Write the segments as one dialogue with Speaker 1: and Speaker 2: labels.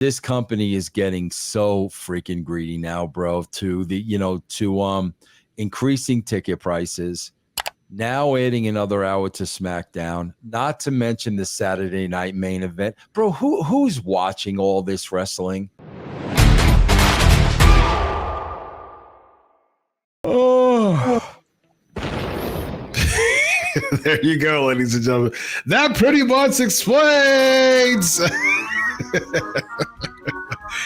Speaker 1: this company is getting so freaking greedy now, bro, to increasing ticket prices, now adding another hour to SmackDown, not to mention the Saturday night main event. Bro, who's watching all this wrestling?
Speaker 2: Oh. There you go, ladies and gentlemen. That pretty much explains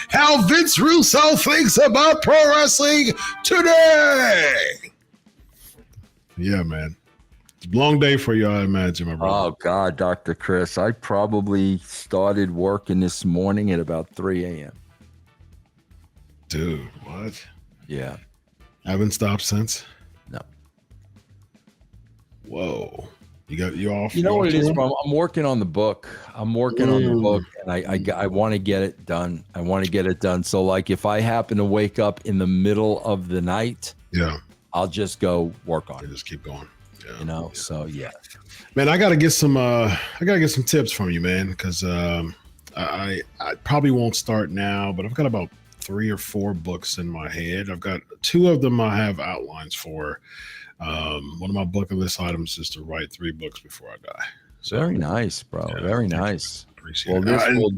Speaker 2: how Vince Russo thinks about pro wrestling today. Yeah, man. It's a long day for you, I imagine, my brother.
Speaker 1: Oh, God, Dr. Chris. I probably started working this morning at about 3 a.m.
Speaker 2: Dude, what?
Speaker 1: Yeah.
Speaker 2: Haven't stopped since?
Speaker 1: No.
Speaker 2: Whoa. You off?
Speaker 1: You know what it is,
Speaker 2: tomorrow?
Speaker 1: bro? I'm working on the book. I'm working on the book, and I want to get it done. I want to get it done. So, like, if I happen to wake up in the middle of the night,
Speaker 2: Yeah.
Speaker 1: I'll just go work on it.
Speaker 2: Just keep going. Yeah.
Speaker 1: You know, so yeah.
Speaker 2: Man, I gotta get some tips from you, man, because I probably won't start now, but I've got about 3 or 4 books in my head. I've got 2 of them I have outlines for. One of my bucket list items is to write 3 books before I die. So,
Speaker 1: Very nice, bro.
Speaker 2: Yeah,
Speaker 1: Very nice.
Speaker 2: appreciate
Speaker 1: Well,
Speaker 2: it.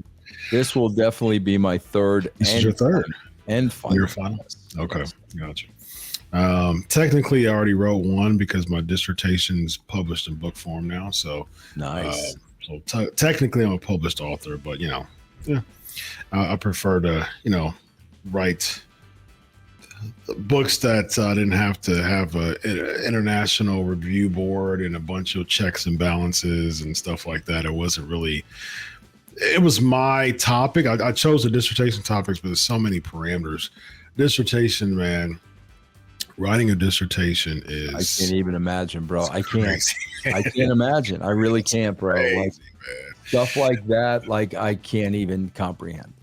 Speaker 1: this will definitely be my third.
Speaker 2: This is your third
Speaker 1: and final.
Speaker 2: Your final? Okay, gotcha. Technically, I already wrote one because my dissertation's published in book form now. So
Speaker 1: Nice.
Speaker 2: Technically, I'm a published author, but I prefer to write books that I didn't have to have an international review board and a bunch of checks and balances and stuff like that. It was my topic. I chose the dissertation topics, but there's so many parameters. Dissertation, man. Writing a dissertation is...
Speaker 1: I can't even imagine, bro. I can't.
Speaker 2: Crazy.
Speaker 1: I can't imagine. I really can't, bro.
Speaker 2: Crazy,
Speaker 1: like
Speaker 2: man.
Speaker 1: stuff like that, like I can't even comprehend.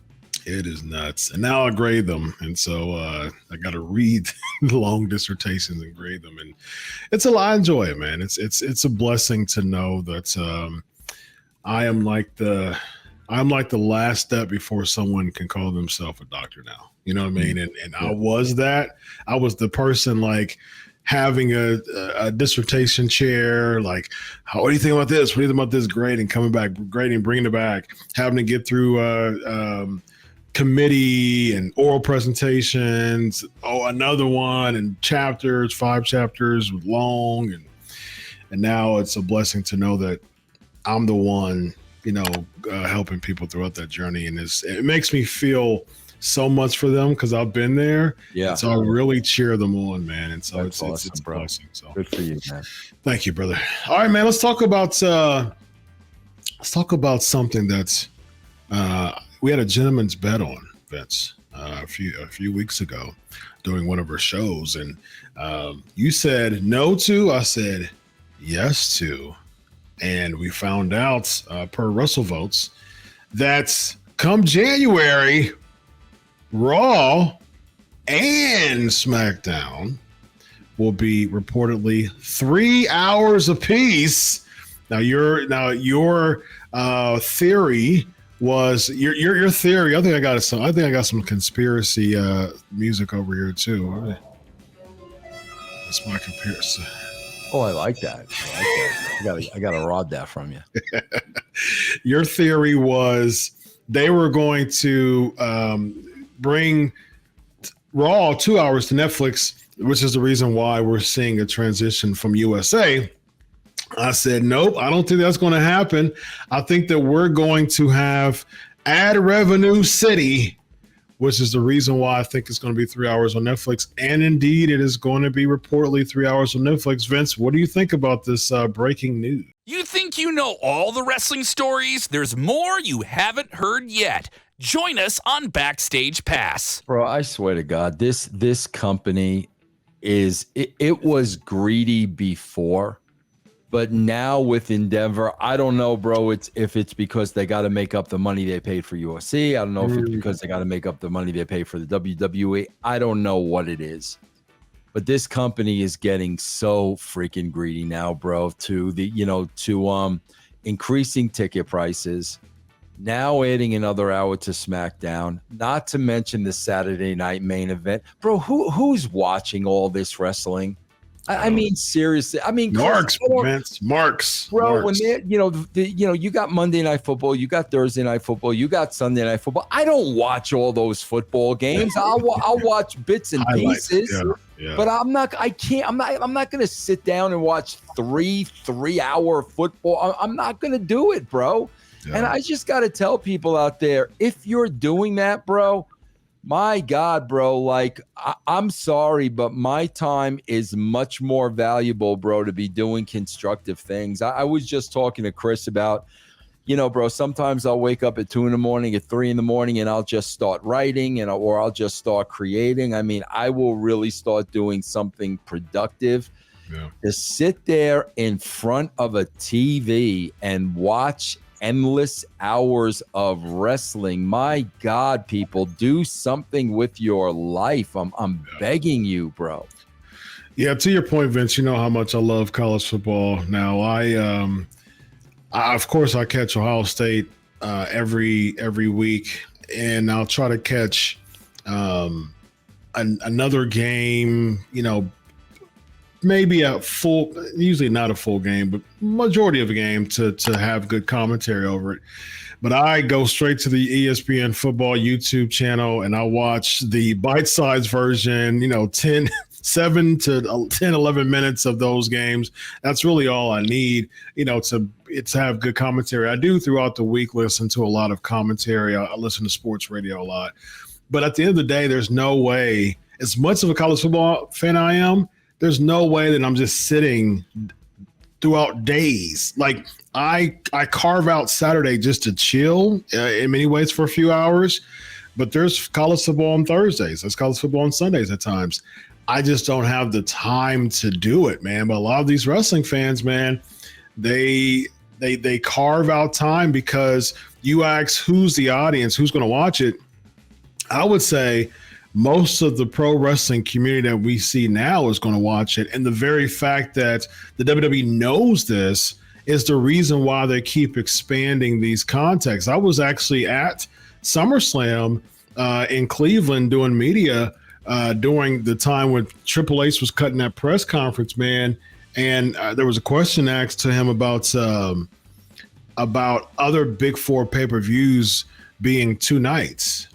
Speaker 2: It is nuts. And now I grade them. And so I got to read long dissertations and grade them. And it's a lot. I enjoy it, man. It's a blessing to know that I'm like the last step before someone can call themselves a doctor now. You know what I mean? And I was the person like having a dissertation chair, like, what do you think about this? What do you think about this grading? Coming back, grading, bringing it back, having to get through committee and oral presentations. Oh, another one and chapters, 5 chapters long. And now it's a blessing to know that I'm the one, helping people throughout that journey. And it makes me feel so much for them because I've been there. Yeah. And so I really cheer them on, man. And so it's awesome, it's a blessing. So
Speaker 1: good for you, man.
Speaker 2: Thank you, brother. All right, man. Let's talk about something that's we had a gentleman's bet on, Vince, a few weeks ago during one of our shows. And you said no to, I said yes to. And we found out per Russell votes that come January, Raw and SmackDown will be reportedly 3 hours apiece. Now your theory was your theory. I think I got some conspiracy music over here too. All right. That's my comparison.
Speaker 1: Oh, I like that. I gotta rod that from you.
Speaker 2: Your theory was they were going to bring Raw 2 hours to Netflix, which is the reason why we're seeing a transition from USA. I said, nope, I don't think that's going to happen. I think that we're going to have ad revenue city, which is the reason why I think it's going to be 3 hours on Netflix. And indeed, it is going to be reportedly 3 hours on Netflix. Vince, what do you think about this breaking news?
Speaker 3: You think you know all the wrestling stories? There's more you haven't heard yet. Join us on Backstage Pass.
Speaker 1: Bro, I swear to God, this company it was greedy before, but now with Endeavor, I don't know, bro. If it's because they got to make up the money they paid for UFC. I don't know if it's because they got to make up the money they pay for the WWE. I don't know what it is, but this company is getting so freaking greedy now, bro. To increasing ticket prices, now adding another hour to SmackDown, not to mention the Saturday night main event. Bro, who's watching all this wrestling? I mean, seriously. I mean,
Speaker 2: Marks, Vince, Marks.
Speaker 1: Bro,
Speaker 2: Marks.
Speaker 1: when they're, you got Monday Night Football, you got Thursday Night Football, you got Sunday Night Football. I don't watch all those football games. I'll watch bits and
Speaker 2: Highlights.
Speaker 1: pieces.
Speaker 2: Yeah.
Speaker 1: But I'm not going to sit down and watch 3-hour football. I'm not going to do it, bro. Yeah. And I just got to tell people out there, if you're doing that, bro, my God, bro, like, I'm sorry, but my time is much more valuable, bro, to be doing constructive things. I was just talking to Chris about, bro, sometimes I'll wake up at 2 a.m, at 3 a.m, and I'll just start writing or I'll just start creating. I mean, I will really start doing something productive. Yeah. To sit there in front of a TV and watch endless hours of wrestling. My God, people, do something with your life. I'm begging you, bro.
Speaker 2: Yeah, to your point, Vince, you know how much I love college football. Now, I of course I catch Ohio State every week, and I'll try to catch another game, maybe usually not a full game, but majority of a game to have good commentary over it. But I go straight to the ESPN football YouTube channel and I watch the bite-sized version, 7 to 10, 11 minutes of those games. That's really all I need, to have good commentary. I do throughout the week listen to a lot of commentary. I listen to sports radio a lot. But at the end of the day, there's no way, as much of a college football fan I am, there's no way that I'm just sitting throughout days. Like I carve out Saturday just to chill in many ways for a few hours, but there's college football on Thursdays. There's college football on Sundays at times. I just don't have the time to do it, man. But a lot of these wrestling fans, man, they carve out time because you ask who's the audience, who's going to watch it. I would say most of the pro wrestling community that we see now is going to watch it. And the very fact that the WWE knows this is the reason why they keep expanding these contexts. I was actually at SummerSlam in Cleveland doing media during the time when Triple H was cutting that press conference, man. And there was a question asked to him about other Big Four pay-per-views being 2 nights.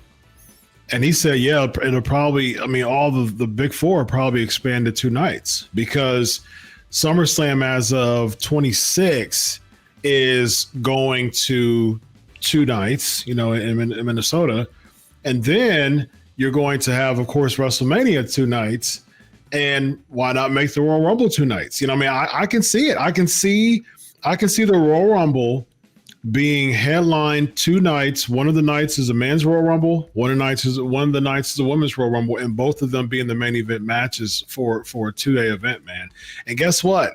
Speaker 2: And he said, yeah, it'll probably, all the Big Four probably expanded 2 nights because SummerSlam as of 26 is going to 2 nights, in Minnesota. And then you're going to have, of course, WrestleMania 2 nights. And why not make the Royal Rumble 2 nights? I can see it. I can see the Royal Rumble being headlined 2 nights. One of the nights is a men's Royal Rumble. One of the nights is a women's Royal Rumble, and both of them being the main event matches for a 2-day event, man. And guess what?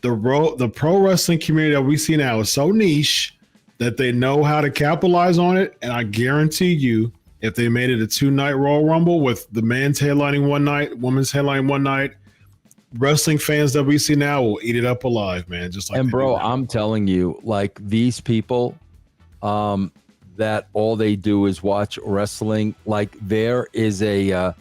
Speaker 2: The pro wrestling community that we see now is so niche that they know how to capitalize on it. And I guarantee you, if they made it a 2-night Royal Rumble with the men's headlining one night, women's headlining one night, wrestling fans that we see now will eat it up alive, man. Just like,
Speaker 1: and bro, I'm telling you, like these people that all they do is watch wrestling, like there is a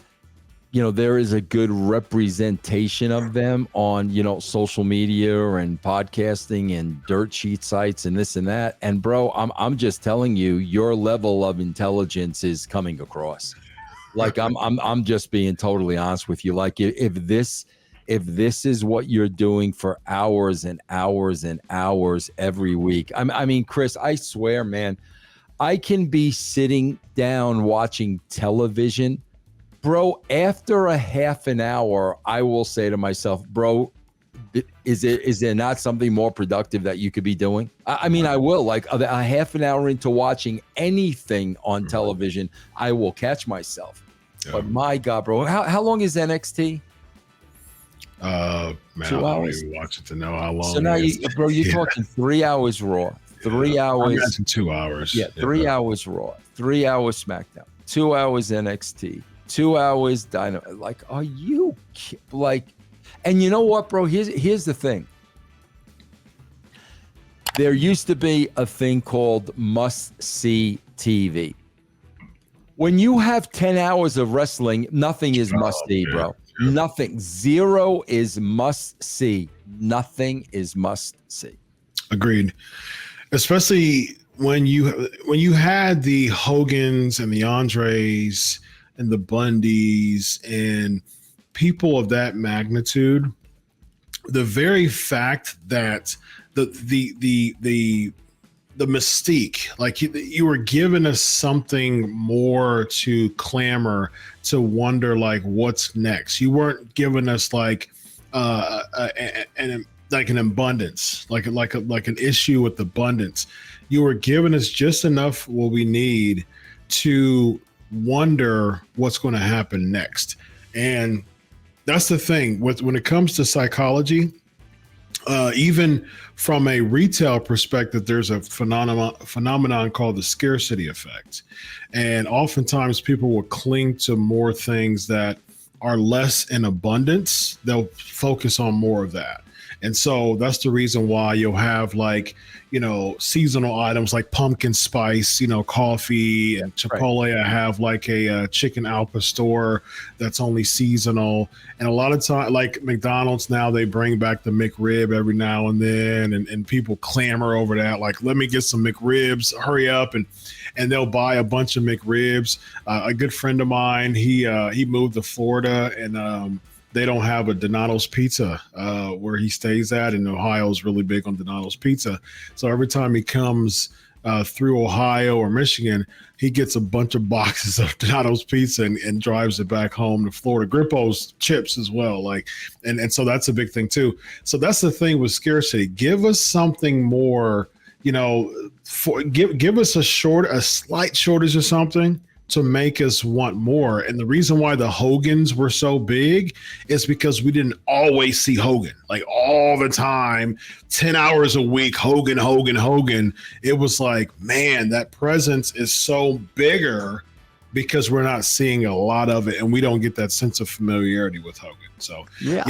Speaker 1: good representation of them on, social media and podcasting and dirt sheet sites and this and that. And bro, I'm just telling you, your level of intelligence is coming across. Like I'm just being totally honest with you. Like if this is what you're doing for hours and hours and hours every week. I mean, Chris, I swear, man, I can be sitting down watching television. Bro, after a half an hour, I will say to myself, bro, is there not something more productive that you could be doing? I mean, I will. Like a half an hour into watching anything on television, I will catch myself. Yeah. But my God, bro, how long is NXT?
Speaker 2: Man,
Speaker 1: 2 hours.
Speaker 2: I don't even watch it to know how long.
Speaker 1: So now, you're talking 3 hours Raw, 3 hours.
Speaker 2: I imagine 2 hours.
Speaker 1: Yeah, 3 hours Raw, 3 hours SmackDown, 2 hours NXT, 2 hours Dynamite. Like, are you like? And you know what, bro? Here's the thing. there used to be a thing called must-see TV. When you have 10 hours of wrestling, nothing is must-see, bro. Nothing. Zero is must-see. Nothing is must-see.
Speaker 2: Agreed. Especially when you had the Hogans and the Andres and the Bundys and people of that magnitude, the very fact that the mystique, like you were giving us something more to clamor, to wonder, like what's next. You weren't giving us like an abundance, like an issue with abundance. You were giving us just enough what we need to wonder what's going to happen next. And that's the thing when it comes to psychology. Even from a retail perspective, there's a phenomenon called the scarcity effect. And oftentimes people will cling to more things that are less in abundance. They'll focus on more of that. And so that's the reason why you'll have like, seasonal items like pumpkin spice, coffee and Chipotle. Right. I have like a chicken al pastor that's only seasonal. And a lot of time, like McDonald's now, they bring back the McRib every now and then. And people clamor over that. Like, let me get some McRibs, hurry up. And they'll buy a bunch of McRibs. A good friend of mine, he moved to Florida and, they don't have a Donato's Pizza where he stays at, and Ohio is really big on Donato's Pizza. So every time he comes through Ohio or Michigan, he gets a bunch of boxes of Donato's Pizza and drives it back home to Florida. Grippo's chips as well, and so that's a big thing too. So that's the thing with scarcity. Give us something more, give us a slight shortage of something to make us want more. And the reason why the Hogans were so big is because we didn't always see Hogan, like all the time, 10 hours a week, Hogan. It was like, man, that presence is so bigger because we're not seeing a lot of it and we don't get that sense of familiarity with Hogan. So
Speaker 1: yeah.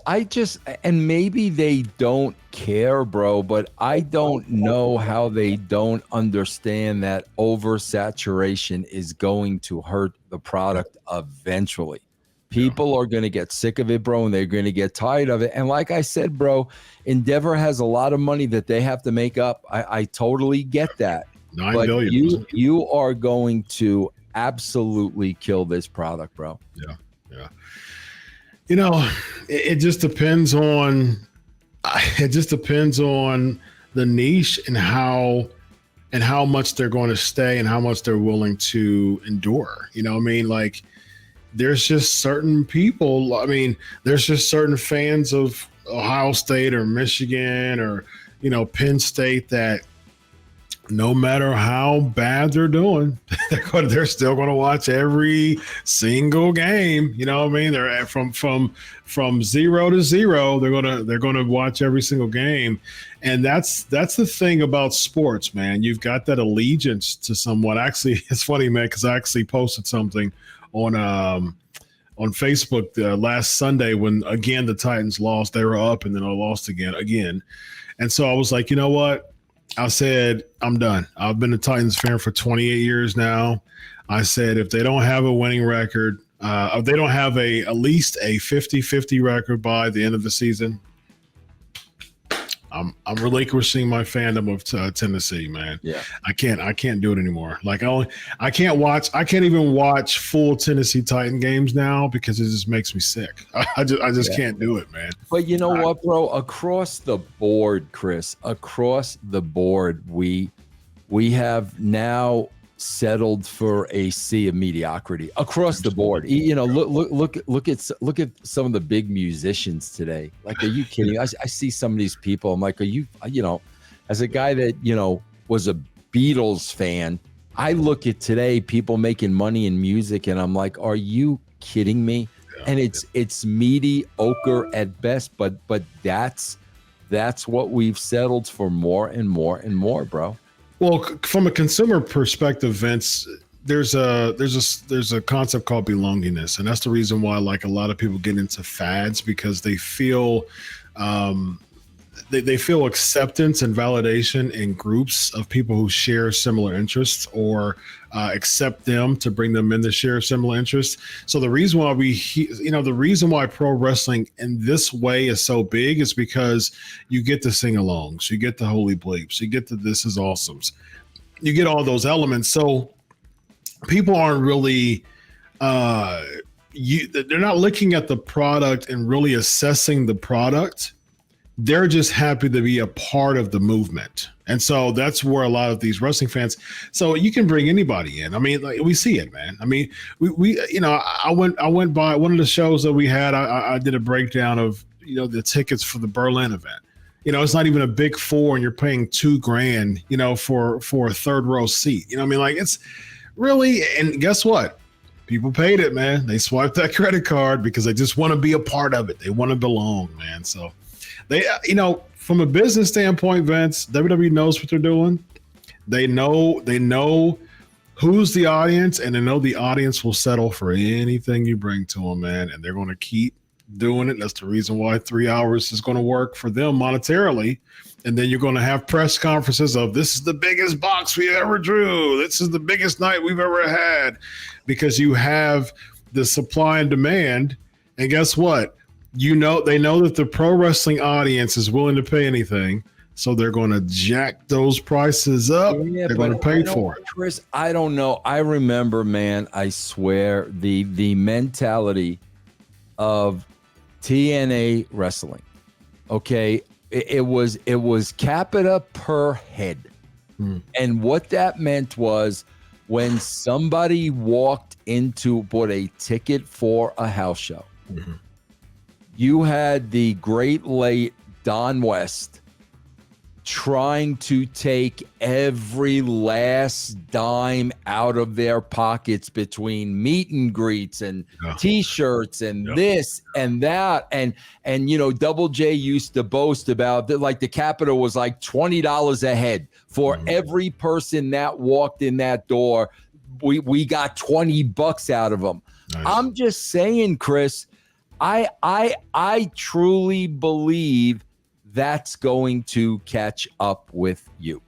Speaker 1: I just, and maybe they don't care, bro, but I don't know how they don't understand that oversaturation is going to hurt the product eventually. People are going to get sick of it, bro, and they're going to get tired of it. And like I said, bro, Endeavor has a lot of money that they have to make up. I totally get that.
Speaker 2: $9 billion.
Speaker 1: You are going to absolutely kill this product, bro.
Speaker 2: Yeah. It just depends on the niche and how much they're going to stay and how much they're willing to endure. Like there's just certain people. There's just certain fans of Ohio State or Michigan or, Penn State that no matter how bad they're doing, they're still going to watch every single game. They're from 0 to 0. They're going to watch every single game. And that's the thing about sports, man. You've got that allegiance to someone. Actually, it's funny, man, because I actually posted something on Facebook last Sunday when, again, the Titans lost. They were up and then I lost again. And so I was like, you know what? I said, I'm done. I've been a Titans fan for 28 years now. I said, if they don't have a winning record, if they don't have at least a 50-50 record by the end of the season, I'm relinquishing my fandom of Tennessee, man. Yeah, I can't do it anymore. Like I can't even watch full Tennessee Titan games now because it just makes me sick. I just can't do it, man.
Speaker 1: But you know what, bro? Across the board, Chris, we have now settled for a sea of mediocrity across the board. Look at some of the big musicians today. Like, are you kidding? I see some of these people. I'm like, are you, as a guy that, was a Beatles fan, I look at today people making money in music and I'm like, are you kidding me? Yeah, and it's mediocre at best, but that's what we've settled for, more and more and more, bro.
Speaker 2: Well, from a consumer perspective, Vince, there's a concept called belongingness, and that's the reason why like a lot of people get into fads because they feel they feel acceptance and validation in groups of people who share similar interests or accept them to bring them in to share similar interests. So the reason why the reason why pro wrestling in this way is so big is because you get the sing-alongs, you get the holy bleeps, you get the this is awesomes, you get all those elements. So people aren't really they're not looking at the product and really assessing the product. They're just happy to be a part of the movement. And so that's where a lot of these wrestling fans, so you can bring anybody in. I mean, like, we see it, man. I mean, we I went by one of the shows that we had. I did a breakdown of, the tickets for the Berlin event. It's not even a big four and you're paying $2,000, for a third row seat. I mean, like, it's really, and guess what? People paid it, man. They swiped that credit card because they just want to be a part of it. They want to belong, man. So they, from a business standpoint, Vince, WWE knows what they're doing. They know who's the audience, and they know the audience will settle for anything you bring to them, man. And they're going to keep doing it. That's the reason why 3 hours is going to work for them monetarily. And then you're going to have press conferences of, this is the biggest box we ever drew. This is the biggest night we've ever had, because you have the supply and demand. And guess what? They know that the pro wrestling audience is willing to pay anything. So they're going to jack those prices up. Yeah, they're going to pay for it.
Speaker 1: Chris, I don't know. I remember, man, I swear, the mentality of TNA wrestling. Okay. It was capita per head. And what that meant was, when somebody bought a ticket for a house show, you had the great late Don West trying to take every last dime out of their pockets between meet and greets and T-shirts and this and that. And Double J used to boast about that, like the Capitol was like $20 a head for every person that walked in that door. We got $20 out of them. Nice. I'm just saying, Chris, I truly believe that's going to catch up with you.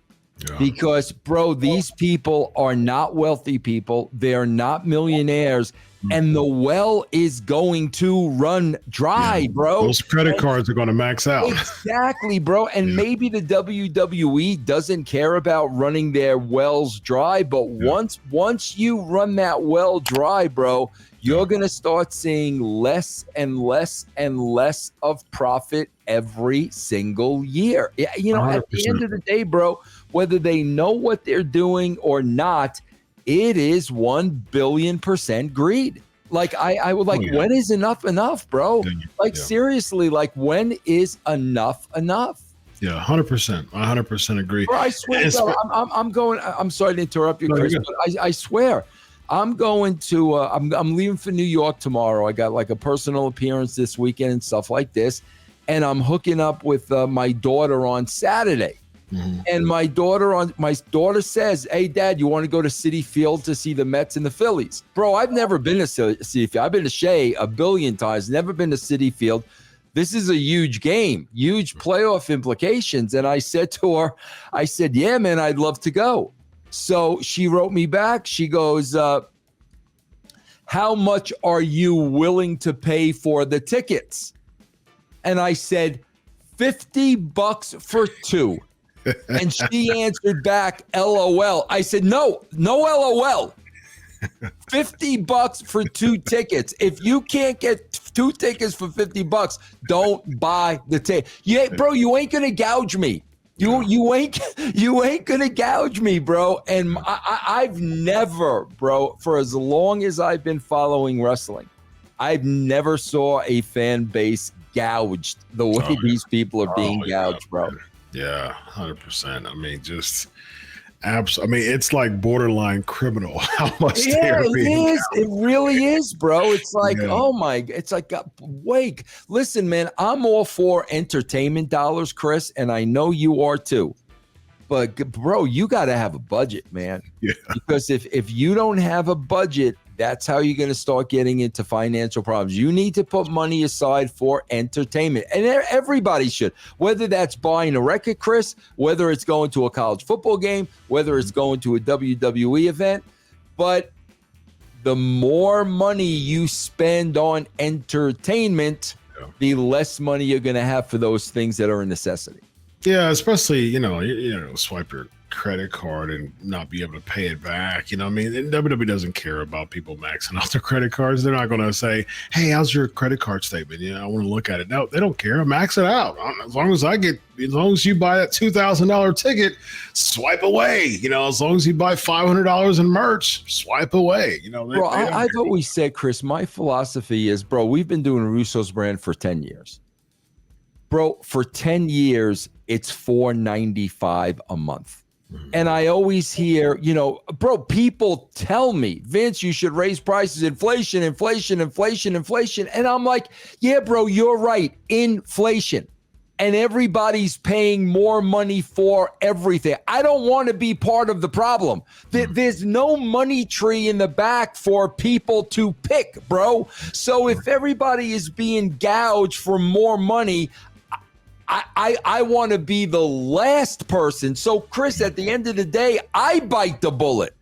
Speaker 1: Because, bro, these people are not wealthy people. They're not millionaires. And the well is going to run dry, bro.
Speaker 2: Those credit cards are going to max out.
Speaker 1: Exactly, bro. And maybe the WWE doesn't care about running their wells dry. But once you run that well dry, bro, you're going to start seeing less and less and less of profit every single year. At the end of the day, bro, whether they know what they're doing or not, it is 1 billion% greed. Like, I would like, when is enough, bro? Seriously, like, when is enough?
Speaker 2: Yeah, 100%. 100% agree.
Speaker 1: Bro, I swear, I'm sorry to interrupt you, Chris, but I swear, I'm going to, I'm leaving for New York tomorrow. I got like a personal appearance this weekend and stuff like this. And I'm hooking up with my daughter on Saturday. And my daughter says, "Hey, Dad, you want to go to Citi Field to see the Mets and the Phillies?" Bro, I've never been to Citi Field. I've been to Shea a billion times, never been to Citi Field. This is a huge game, huge playoff implications. And I said to her, yeah, man, I'd love to go. So she wrote me back. She goes, how much are you willing to pay for the tickets? And I said, $50 for two. And she answered back, LOL. I said, no LOL. $50 for two tickets. If you can't get two tickets for $50, don't buy the ticket. Yeah, bro, you ain't gonna gouge me. You ain't gonna gouge me, bro. And I've never, bro, for as long as I've been following wrestling, I've never saw a fan base gouged the way these people are being gouged, bro.
Speaker 2: Yeah, 100%. I mean, it's like borderline criminal how much they're being gouged. It
Speaker 1: really is, bro. It's like, wait, listen, man, I'm all for entertainment dollars, Chris, and I know you are too. But, bro, you got to have a budget, man. Yeah. Because if you don't have a budget, that's how you're going to start getting into financial problems. You need to put money aside for entertainment, and everybody should, whether that's buying a record, Chris, whether it's going to a college football game, whether it's going to a WWE event. But the more money you spend on entertainment, the less money you're going to have for those things that are a necessity.
Speaker 2: Yeah, especially, you know, swipe your credit card and not be able to pay it back. You know what I mean? And WWE doesn't care about people maxing out their credit cards. They're not going to say, hey, how's your credit card statement? You know, I want to look at it. No, they don't care. Max it out. As long as you buy that $2,000 ticket, swipe away. You know, as long as you buy $500 in merch, swipe away. You know,
Speaker 1: bro, I've always said, Chris, my philosophy is, bro, we've been doing Russo's brand for 10 years. Bro, for 10 years, it's $4.95 a month. And I always hear, you know, bro, people tell me, Vince, you should raise prices, inflation. And I'm like, yeah, bro, you're right. Inflation. And everybody's paying more money for everything. I don't want to be part of the problem. There's no money tree in the back for people to pick, bro. So if everybody is being gouged for more money, I want to be the last person. So, Chris, at the end of the day, I bite the bullet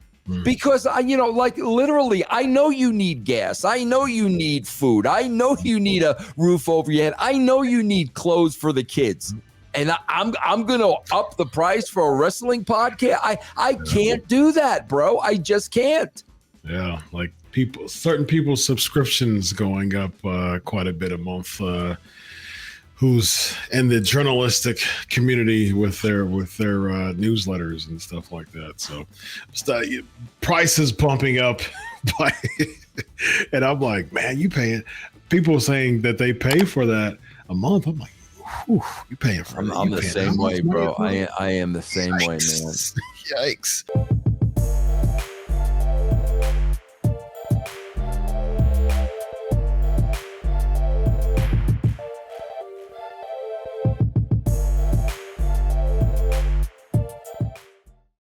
Speaker 1: because literally, I know you need gas. I know you need food. I know you need a roof over your head. I know you need clothes for the kids. And I'm going to up the price for a wrestling podcast. I can't do that, bro. I just can't.
Speaker 2: Yeah, like certain people's subscriptions going up quite a bit a month. Who's in the journalistic community with their newsletters and stuff like that. So prices pumping up and I'm like, man, you pay it. People saying that they pay for that a month. I'm like, whew, you paying for it.
Speaker 1: I'm the same way, bro. I am the same way, man.
Speaker 2: Yikes.